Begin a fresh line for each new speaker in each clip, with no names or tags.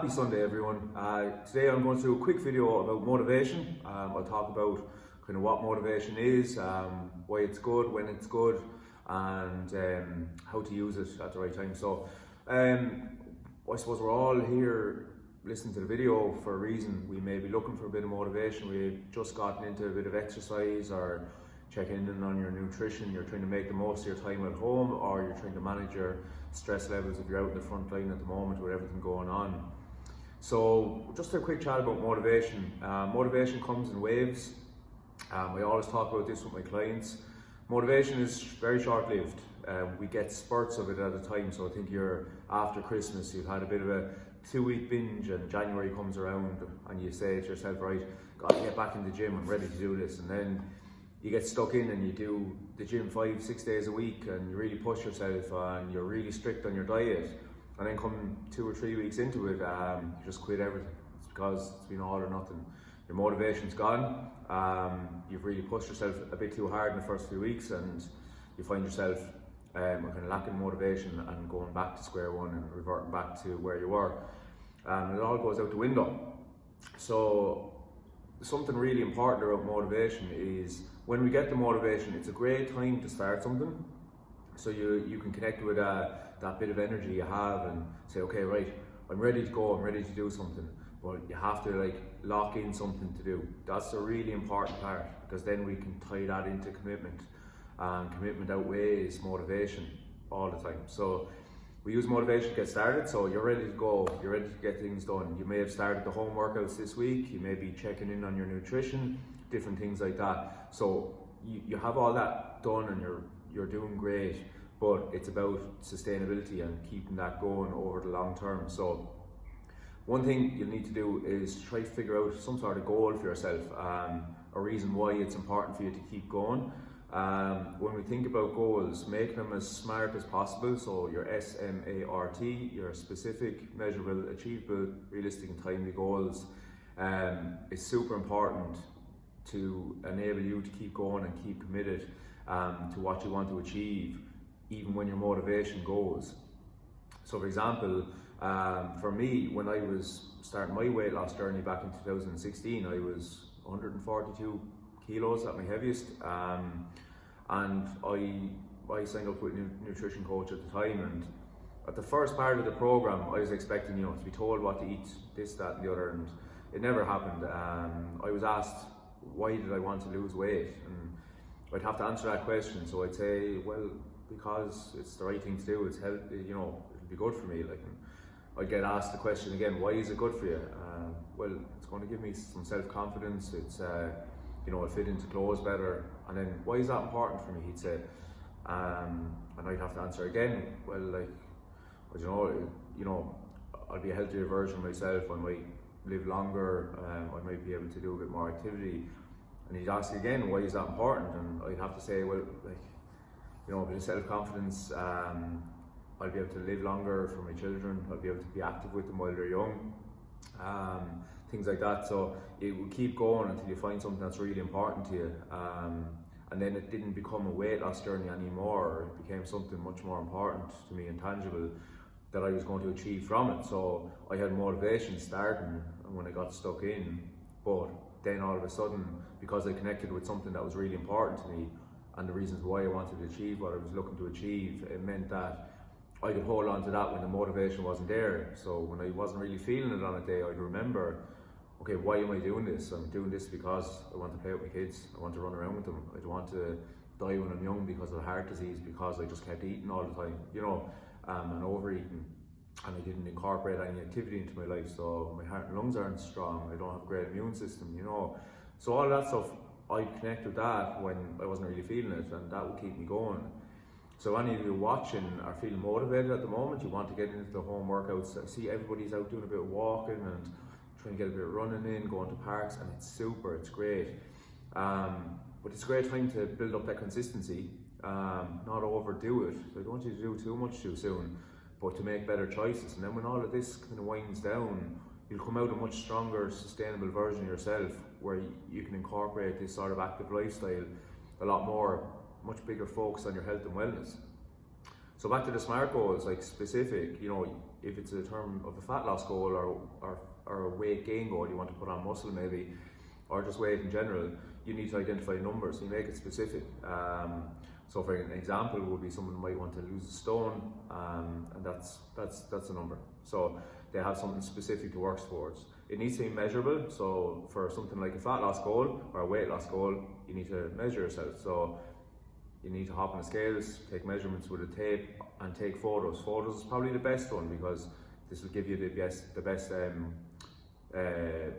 Happy Sunday everyone. Today I'm going to do a quick video about motivation. I'll talk about kind of what motivation is, why it's good, when it's good, and how to use it at the right time. So I suppose we're all here listening to the video for a reason. We may be looking for a bit of motivation. We've just gotten into a bit of exercise or checking in on your nutrition. You're trying to make the most of your time at home, or you're trying to manage your stress levels if you're out in the front line at the moment with everything going on. So just a quick chat about motivation. Motivation comes in waves. I always talk about this with my clients. Motivation is very short-lived. We get spurts of it at a time. So I think you're after Christmas, you've had a bit of a 2-week binge, and January comes around and you say to yourself, right, gotta get back in the gym, I'm ready to do this. And then you get stuck in and you do the gym 5-6 days a week, and you really push yourself and you're really strict on your diet, and then come 2 or 3 weeks into it, you just quit everything. It's because it's been all or nothing. Your motivation's gone. You've really pushed yourself a bit too hard in the first few weeks, and you find yourself kind of lacking motivation and going back to square one and reverting back to where you were. It all goes out the window. So something really important about motivation is when we get the motivation, it's a great time to start something. So you can connect with that bit of energy you have and say, okay, right, I'm ready to go, I'm ready to do something. But you have to lock in something to do. That's a really important part, because then we can tie that into commitment. Commitment outweighs motivation all the time. So we use motivation to get started. So you're ready to go, you're ready to get things done. You may have started the home workouts this week, you may be checking in on your nutrition, different things like that. So you have all that done and you're doing great, but it's about sustainability and keeping that going over the long term. So one thing you'll need to do is try to figure out some sort of goal for yourself, a reason why it's important for you to keep going. When we think about goals, make them as SMART as possible. So your SMART, your specific, measurable, achievable, realistic and timely goals is super important to enable you to keep going and keep committed to what you want to achieve, even when your motivation goes. So for example, for me, when I was starting my weight loss journey back in 2016, I was 142 kilos at my heaviest, and I signed up with a nutrition coach at the time, and at the first part of the program I was expecting to be told what to eat, this, that and the other, and it never happened. I was asked why did I want to lose weight, and I'd have to answer that question. So I'd say, well, because it's the right thing to do, it's healthy, it'll be good for me. And I'd get asked the question again, why is it good for you? Well, it's going to give me some self-confidence, it's I'll fit into clothes better. And then, why is that important for me, he'd say. And I'd have to answer again, well, I'll be a healthier version of myself, I might live longer, I might be able to do a bit more activity. And he'd ask again, why is that important? And I'd have to say, well, a bit of self-confidence, I'll be able to live longer for my children, I'll be able to be active with them while they're young, things like that. So it will keep going until you find something that's really important to you. And then it didn't become a weight loss journey anymore, it became something much more important to me and tangible that I was going to achieve from it. So I had motivation starting when I got stuck in, but then all of a sudden, because I connected with something that was really important to me and the reasons why I wanted to achieve what I was looking to achieve, it meant that I could hold on to that when the motivation wasn't there. So when I wasn't really feeling it on a day, I'd remember, okay, why am I doing this? I'm doing this because I want to play with my kids, I want to run around with them, I don't want to die when I'm young because of heart disease, because I just kept eating all the time, and overeating, and I didn't incorporate any activity into my life, so my heart and lungs aren't strong, I don't have a great immune system, So all that stuff, I connect with that when I wasn't really feeling it, and that would keep me going. So any of you watching are feeling motivated at the moment, you want to get into the home workouts. I see everybody's out doing a bit of walking and trying to get a bit of running in, going to parks, and it's super, it's great. But it's a great time to build up that consistency, not overdo it. So I don't want you to do too much too soon, but to make better choices. And then when all of this kind of winds down, you'll come out a much stronger, sustainable version of yourself, where you can incorporate this sort of active lifestyle a lot more, much bigger focus on your health and wellness. So back to the SMART goals, like specific, you know, if it's a term of a fat loss goal or a weight gain goal, you want to put on muscle maybe, or just weight in general, you need to identify numbers, you make it specific. So for an example would be someone might want to lose a stone, and that's a number. So they have something specific to work towards. It needs to be measurable, so for something like a fat loss goal or a weight loss goal, you need to measure yourself. So you need to hop on the scales, take measurements with a tape, and take photos. Photos is probably the best one because this will give you the best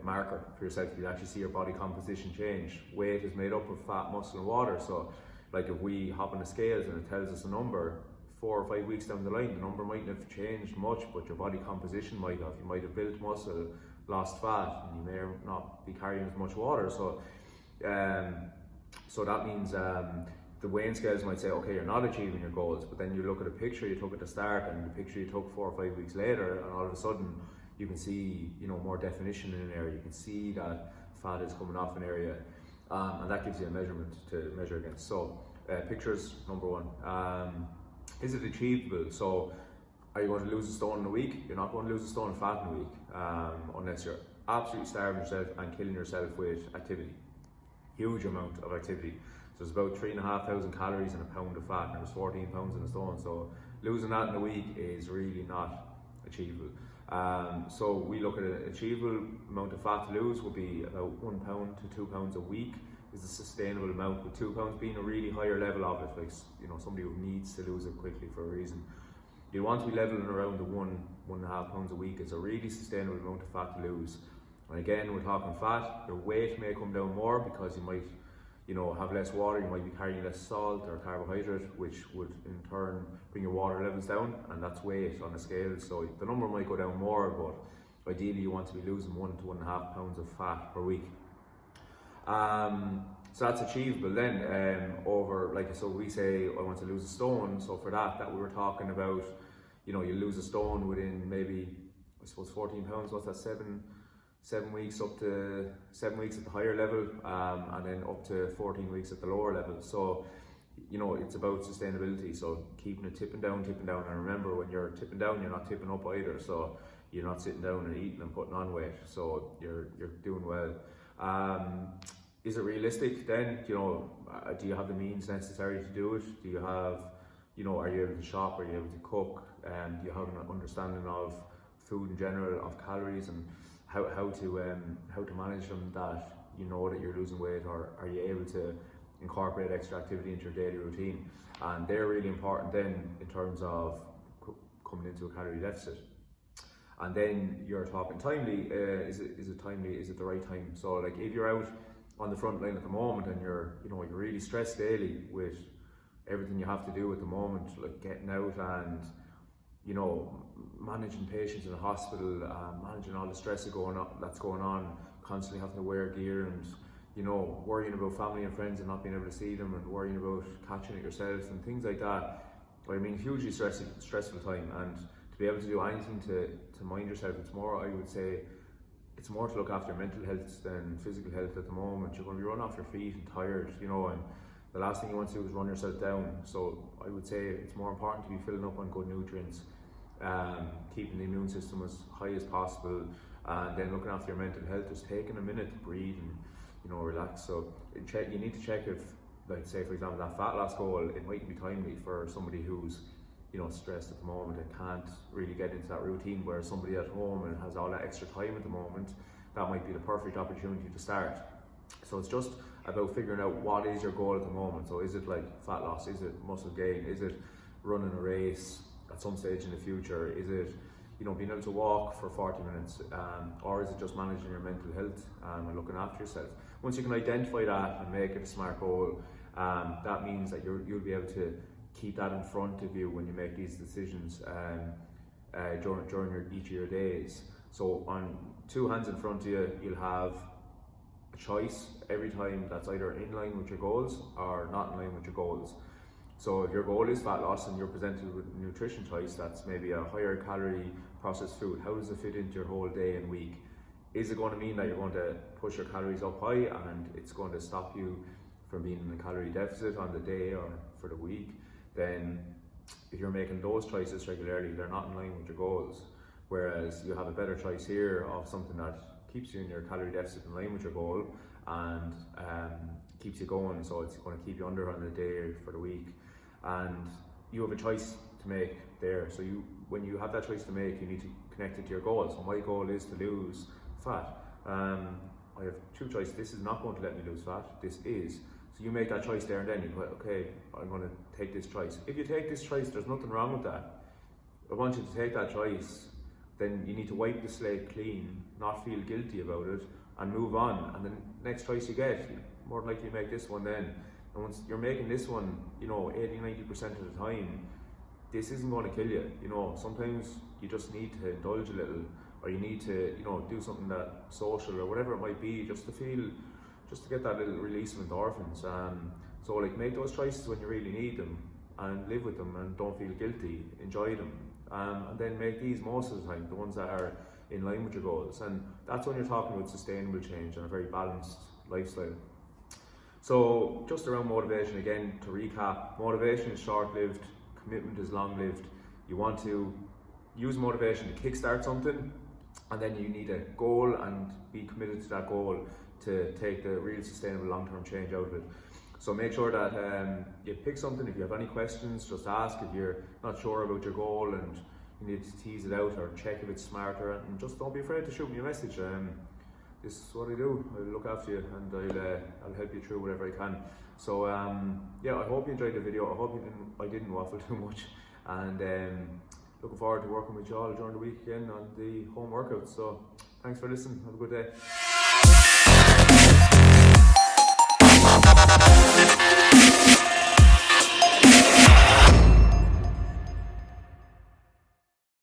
marker for yourself. You actually see your body composition change. Weight is made up of fat, muscle, and water. So, like if we hop on the scales and it tells us a number, 4 or 5 weeks down the line, the number mightn't have changed much, but your body composition might have. You might have built muscle, lost fat, and you may not be carrying as much water. So, so that means the weighing scales might say, okay, you're not achieving your goals, but then you look at a picture you took at the start and the picture you took 4 or 5 weeks later, and all of a sudden you can see, you know, more definition in an area. You can see that fat is coming off an area, and that gives you a measurement to measure against. So pictures, number one. Is it achievable? So are you going to lose a stone in a week? You're not going to lose a stone of fat in a week, unless you're absolutely starving yourself and killing yourself with activity. Huge amount of activity. So it's about 3,500 calories in a pound of fat, and there's 14 pounds in a stone. So losing that in a week is really not achievable. So we look at an achievable amount of fat to lose would be about 1 pound to 2 pounds a week is a sustainable amount, with 2 pounds being a really higher level of it, like, you know, somebody who needs to lose it quickly for a reason. You want to be leveling around the 1.5 pounds a week is a really sustainable amount of fat to lose. And again, we're talking fat. Your weight may come down more because you might, you know, have less water, you might be carrying less salt or carbohydrate, which would in turn bring your water levels down, and that's weight on a scale. So the number might go down more, but ideally you want to be losing 1 to 1.5 pounds of fat per week. So that's achievable then. So we say I want to lose a stone. So for that we were talking about, you know, you lose a stone within maybe, I suppose 14 pounds. What's that? 7 weeks, up to 7 weeks at the higher level, and then up to 14 weeks at the lower level. So, you know, it's about sustainability. So keeping it tipping down, and remember, when you're tipping down, you're not tipping up either. So you're not sitting down and eating and putting on weight. So you're doing well. Is it realistic then? You know, do you have the means necessary to do it? Do you have, you know, are you able to shop? Are you able to cook? Do you have an understanding of food in general, of calories, and how to manage them, that you know that you're losing weight, or are you able to incorporate extra activity into your daily routine? And they're really important then in terms of coming into a calorie deficit. And then you're talking timely. Is it timely? Is it the right time? So like if you're out on the front line at the moment and you're really stressed daily with everything you have to do at the moment, like getting out and, you know, managing patients in the hospital, managing all the stress that's going on, constantly having to wear gear, and, you know, worrying about family and friends and not being able to see them, and worrying about catching it yourself and things like that. I mean, hugely stressful time, and to be able to do anything to mind yourself, it's more, I would say, it's more to look after your mental health than physical health at the moment. You're going to be run off your feet and tired, you know, and the last thing you want to do is run yourself down. So I would say it's more important to be filling up on good nutrients, keeping the immune system as high as possible, and then looking after your mental health, just taking a minute to breathe and, you know, relax. So you need to check if, like, say for example, that fat loss goal, it might be timely for somebody who's, you know, stressed at the moment and can't really get into that routine, where somebody at home and has all that extra time at the moment, that might be the perfect opportunity to start. So it's just about figuring out what is your goal at the moment. So is it like fat loss? Is it muscle gain? Is it running a race at some stage in the future? Is it, you know, being able to walk for 40 minutes? Or is it just managing your mental health and looking after yourself? Once you can identify that and make it a SMART goal, that means that you'll be able to keep that in front of you when you make these decisions during each of your days. So on two hands in front of you, you'll have a choice every time that's either in line with your goals or not in line with your goals. So if your goal is fat loss and you're presented with a nutrition choice that's maybe a higher calorie processed food, how does it fit into your whole day and week? Is it going to mean that you're going to push your calories up high and it's going to stop you from being in a calorie deficit on the day or for the week? Then if you're making those choices regularly, they're not in line with your goals. Whereas you have a better choice here of something that keeps you in your calorie deficit in line with your goal and keeps you going, so it's going to keep you under on the day for the week, and you have a choice to make there. So when you have that choice to make, you need to connect it to your goals. So my goal is to lose fat. I have two choices. This is not going to let me lose fat. This is. So you make that choice there and then. You go, okay, I'm going to take this choice. If you take this choice, there's nothing wrong with that. I want you to take that choice. Then you need to wipe the slate clean, not feel guilty about it, and move on. And the next choice you get, more than likely make this one then. And once you're making this one, 80-90% of the time, this isn't going to kill you. Sometimes you just need to indulge a little, or you need to, do something that social or whatever it might be, just to get that little release of endorphins. So make those choices when you really need them, and live with them, and don't feel guilty. Enjoy them, and then make these most of the time, the ones that are in line with your goals. And that's when you're talking about sustainable change and a very balanced lifestyle. So just around motivation again, to recap, motivation is short-lived, commitment is long-lived. You want to use motivation to kickstart something, and then you need a goal and be committed to that goal to take the real sustainable long-term change out of it. So make sure that you pick something. If you have any questions, just ask. If you're not sure about your goal and you need to tease it out or check if it's smarter, and just don't be afraid to shoot me a message. This is what I do. I'll look after you, and I'll help you through whatever I can. So yeah, I hope you enjoyed the video. I hope I didn't waffle too much, and looking forward to working with you all during the week again on the home workouts. So thanks for listening. Have a good day.